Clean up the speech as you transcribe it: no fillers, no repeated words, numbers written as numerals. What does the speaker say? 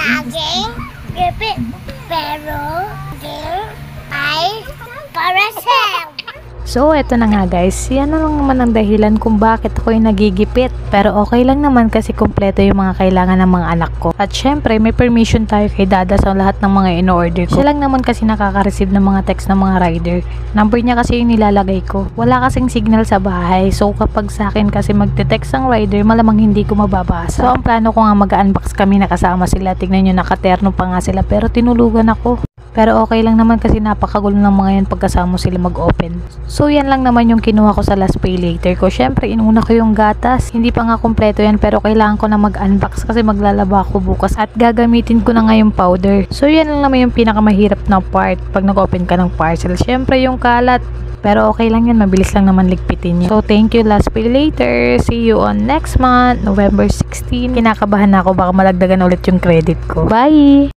aking gipit. Pero din ay parasel. So, eto na nga guys, yan na lang naman ang dahilan kung bakit ako'y nagigipit. Pero okay lang naman kasi kumpleto yung mga kailangan ng mga anak ko. At syempre, may permission tayo kay Dada sa lahat ng mga in-order ko. Siya lang naman kasi nakaka-receive ng mga text ng mga rider. Number niya kasi yung nilalagay ko. Wala kasing signal sa bahay, so kapag sa akin kasi magte-text ang rider, malamang hindi ko mababasa. So, ang plano ko nga mag-unbox kami na kasama sila. Tignan nyo, nakaterno pa nga sila, pero tinulugan ako. Pero okay lang naman kasi napakagulo ng mga yan pagkasama sila mag-open. So yan lang naman yung kinuha ko sa last pay later ko. Syempre inuna ko yung gatas. Hindi pa nga kompleto yan pero kailangan ko na mag-unbox kasi maglalaba ako bukas at gagamitin ko na nga yung powder. So yan lang naman yung pinakamahirap na part pag nag-open ka ng parcel. Syempre yung kalat. Pero okay lang yan, mabilis lang naman ligpitin yun. So thank you last pay later. See you on next month, November 16. Kinakabahan na ako baka malagdagan ulit yung credit ko. Bye!